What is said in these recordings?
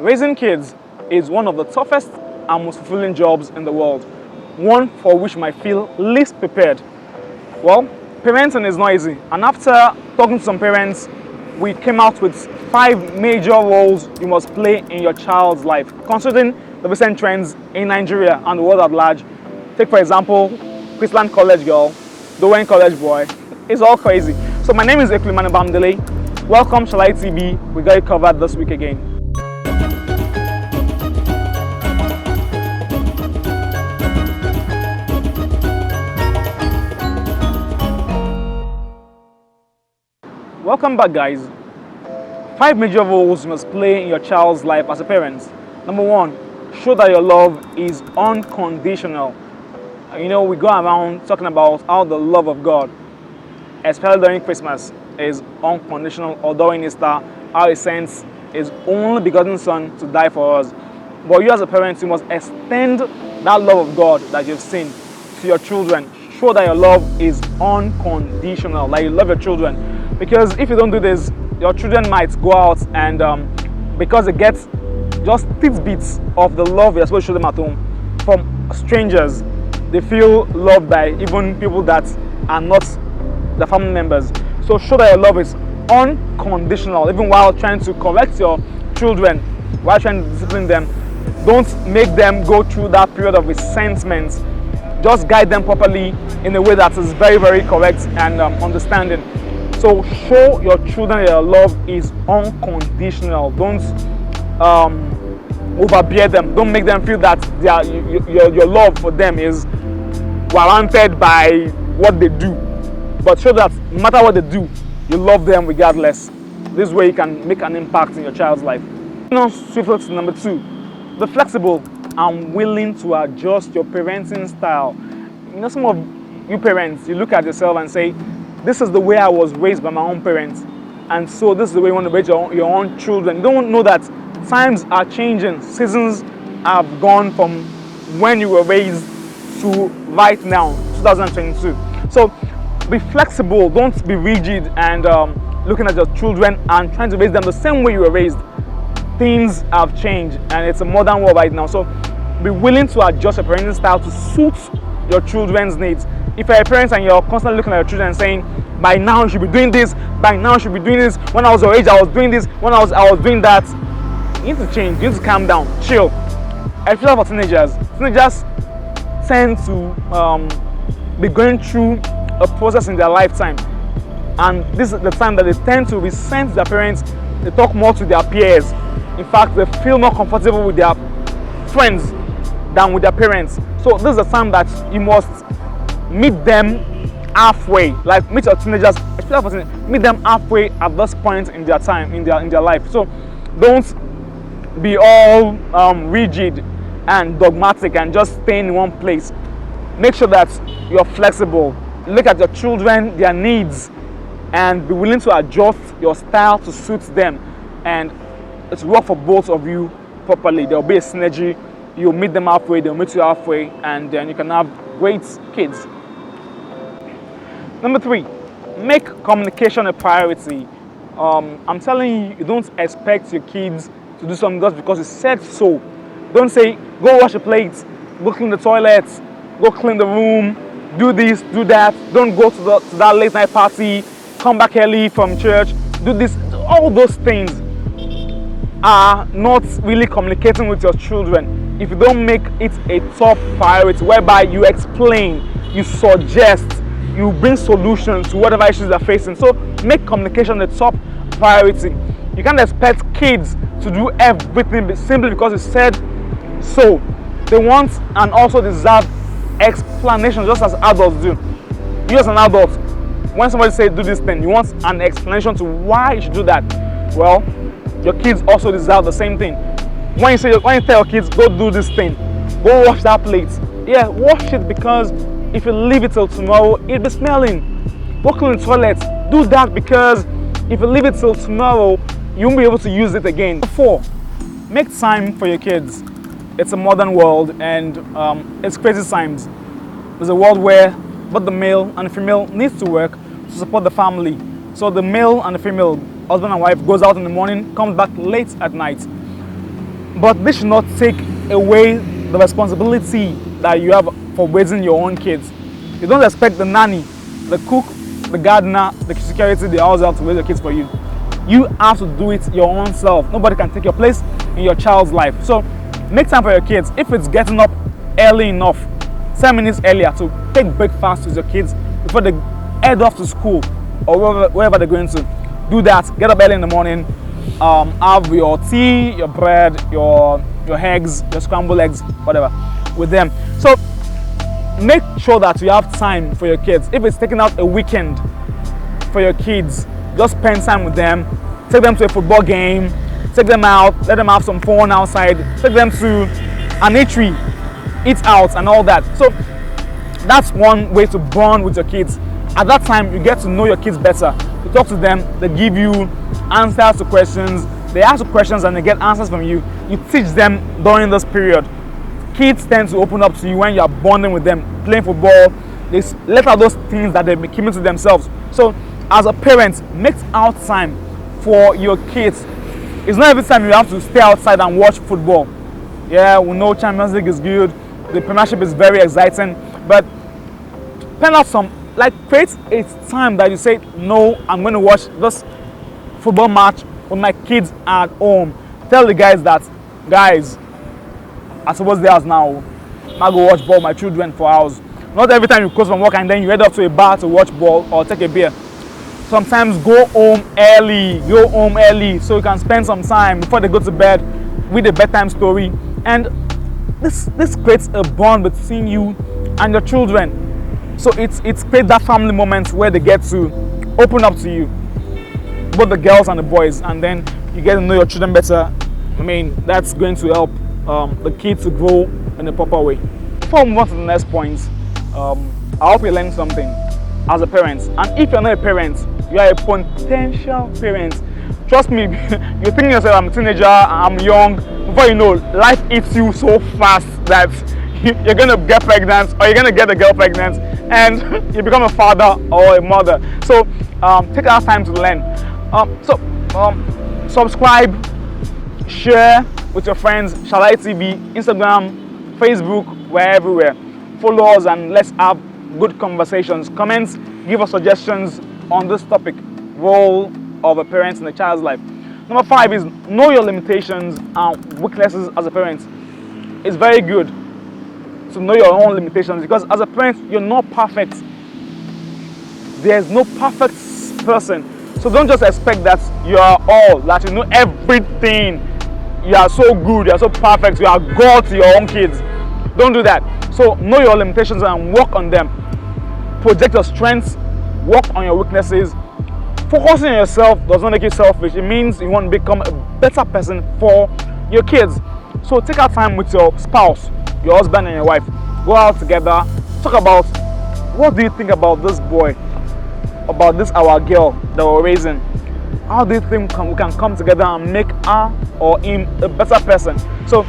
Raising kids is one of the toughest and most fulfilling jobs in the world, one for which you might feel least prepared. Well, parenting is not easy, and after talking to some parents, we came out with 5 major roles you must play in your child's life, considering the recent trends in Nigeria and the world at large. Take for example, Chrisland college girl, Dowen college boy. It's all crazy. So my name is Bamdele. Welcome Shalayetv. We got it covered this week again. Welcome back, guys. 5 major roles you must play in your child's life as a parent. Number 1, show that your love is unconditional. You know, we go around talking about how the love of God, especially during Christmas, is unconditional, or during Easter, how He sends His only begotten Son to die for us. But you as a parent, you must extend that love of God that you've seen to your children. Show that your love is unconditional, like you love your children. Because if you don't do this, your children might go out and because they get just tidbits of the love you're supposed to show them at home from strangers, they feel loved by even people that are not the family members. So show that your love is unconditional, even while trying to correct your children, while trying to discipline them. Don't make them go through that period of resentment. Just guide them properly in a way that is very, very correct and understanding. So show your children that your love is unconditional. Don't overbear them. Don't make them feel that your love for them is warranted by what they do. But show that no matter what they do, you love them regardless. This way you can make an impact in your child's life. Now, swiftly to number 2. Be flexible and willing to adjust your parenting style. You know, some of you parents, you look at yourself and say, this is the way I was raised by my own parents, and so this is the way you want to raise your own children. You don't know that times are changing. Seasons have gone from when you were raised to right now, 2022. So be flexible. Don't be rigid and looking at your children and trying to raise them the same way you were raised. Things have changed and it's a modern world right now. So be willing to adjust your parenting style to suit your children's needs. If you're a parent and you're constantly looking at your children and saying, by now you should be doing this, by now you should be doing this, when I was your age I was doing this, when I was doing that, you need to change, you need to calm down, chill. Especially for teenagers. Teenagers tend to be going through a process in their lifetime, and this is the time that they tend to resent their parents. They talk more to their peers. In fact, they feel more comfortable with their friends than with their parents. So this is the time that you must meet them halfway. Like, meet your teenagers, especially meet them halfway at this point in their time, in their life. So don't be all rigid and dogmatic and just stay in one place. Make sure that you're flexible. Look at your children, their needs, and be willing to adjust your style to suit them, and it's work for both of you properly. There'll be a synergy. You'll meet them halfway, they'll meet you halfway, and then you can have great kids. Number 3, make communication a priority. I'm telling you, you don't expect your kids to do something just because you said so. Don't say, go wash the plates, go clean the toilets, go clean the room, do this, do that. Don't go to that late night party, come back early from church, do this. All those things are not really communicating with your children if you don't make it a top priority, whereby you explain, you suggest, you bring solutions to whatever issues they're facing. So make communication the top priority. You can't expect kids to do everything simply because you said so. They want and also deserve explanation, just as adults do. You as an adult, when somebody says do this thing, you want an explanation to why you should do that. Well, your kids also deserve the same thing. When you tell your kids, go do this thing, go wash that plate. Yeah, wash it, because if you leave it till tomorrow, it'll be smelling. Go clean the toilet. Do that, because if you leave it till tomorrow, you won't be able to use it again. 4, make time for your kids. It's a modern world, and it's crazy times. There's a world where both the male and the female needs to work to support the family. So the male and the female, husband and wife, goes out in the morning, comes back late at night. But this should not take away the responsibility that you have for raising your own kids. You don't expect the nanny, the cook, the gardener, the security, the house help to raise your kids for you. You have to do it your own self. Nobody can take your place in your child's life. So make time for your kids. If it's getting up early enough, 10 minutes earlier, to take breakfast with your kids before they head off to school or wherever they're going to. Do that. Get up early in the morning. Have your tea, your bread, your eggs, your scrambled eggs, whatever, with them. So make sure that you have time for your kids. If it's taking out a weekend for your kids, just spend time with them. Take them to a football game. Take them out. Let them have some fun outside. Take them to an eatery, eat out, and all that. So that's one way to bond with your kids. At that time, you get to know your kids better. You talk to them. They give you answers to questions. They ask you questions and they get answers from you. You teach them during this period. Kids tend to open up to you when you are bonding with them, playing football. They let out those things that they've been keeping to themselves. So as a parent, make out time for your kids. It's not every time you have to stay outside and watch football. Yeah, we know Champions League is good. The Premiership is very exciting. But plan out some, create a time that you say, no, I'm going to watch this football match with my kids at home. Tell the guys that, guys, I suppose they house now. I go watch ball with my children for hours. Not every time you close from work and then you head up to a bar to watch ball or take a beer. Sometimes go home early so you can spend some time before they go to bed with a bedtime story. And this creates a bond between you and your children. So it's creates that family moment where they get to open up to you, both the girls and the boys, and then you get to know your children better. I mean, that's going to help the kids to grow in a proper way. Before we move on to the next point, I hope you learned something as a parent. And if you're not a parent, you are a potential parent. Trust me, you're thinking yourself, I'm a teenager, I'm young. Before you know, life eats you so fast that you're going to get pregnant or you're going to get a girl pregnant and you become a father or a mother. So take our time to learn. Subscribe, share with your friends, Shalayetv, Instagram, Facebook, we're everywhere. Follow us and let's have good conversations. Comments, give us suggestions on this topic, role of a parent in a child's life. Number 5 is know your limitations and weaknesses as a parent. It's very good to know your own limitations because as a parent, you're not perfect. There's no perfect person. So don't just expect that you are all, that you know everything. You are so good, you are so perfect, you are God to your own kids. Don't do that. So know your limitations and work on them. Project your strengths, work on your weaknesses. Focusing on yourself does not make you selfish. It means you want to become a better person for your kids. So take out time with your spouse, your husband and your wife. Go out together, talk about what do you think about this boy, about this our girl that we're raising. How do you think we can come together and make her or him a better person? So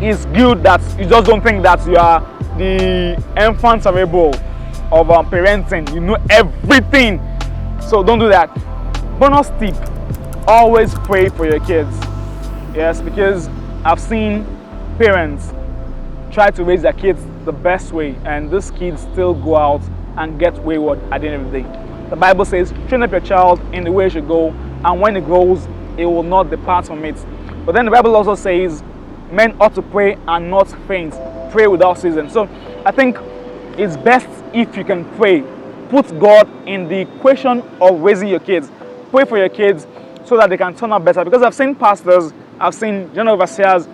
it's good that you just don't think that you are the enfant cerebral of parenting. You know everything. So don't do that. Bonus tip, always pray for your kids. Yes, because I've seen parents try to raise their kids the best way and these kids still go out and get wayward at the end of the day. The Bible says, train up your child in the way he should go, and when he grows, he will not depart from it. But then the Bible also says, men ought to pray and not faint. Pray without ceasing. So I think it's best if you can pray. Put God in the equation of raising your kids. Pray for your kids so that they can turn out better. Because I've seen pastors, I've seen general overseers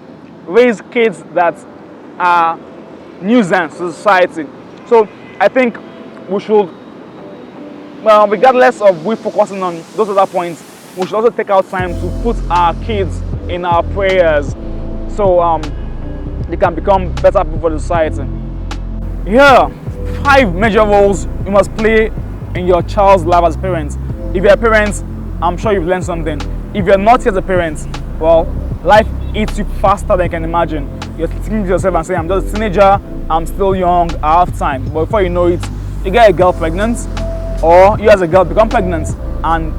raise kids that are nuisance to society. So I think we should, well, regardless of we focusing on those other points, we should also take out time to put our kids in our prayers so they can become better people for the society. Here, 5 major roles you must play in your child's life as parents. If you're a parent, I'm sure you've learned something. If you're not yet a parent, well, life eats you faster than you can imagine. You're thinking to yourself and saying, I'm just a teenager, I'm still young, I have time. But before you know it, you get a girl pregnant, or you as a girl become pregnant, and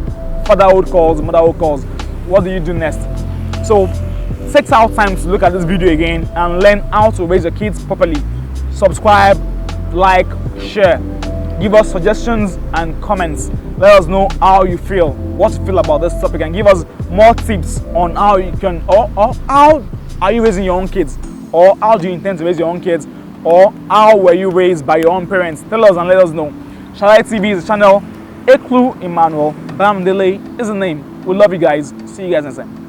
fatherhood calls, motherhood calls. What do you do next? So take out time to look at this video again and learn how to raise your kids properly. Subscribe, like, share, give us suggestions and comments. Let us know how you feel, what you feel about this topic, and give us more tips on how you can, or how are you raising your own kids, or how do you intend to raise your own kids, or how were you raised by your own parents. Tell us and let us know. Shalayetv is the channel. Eklu Emmanuel Bamdele is the name. We love you guys. See you guys next time.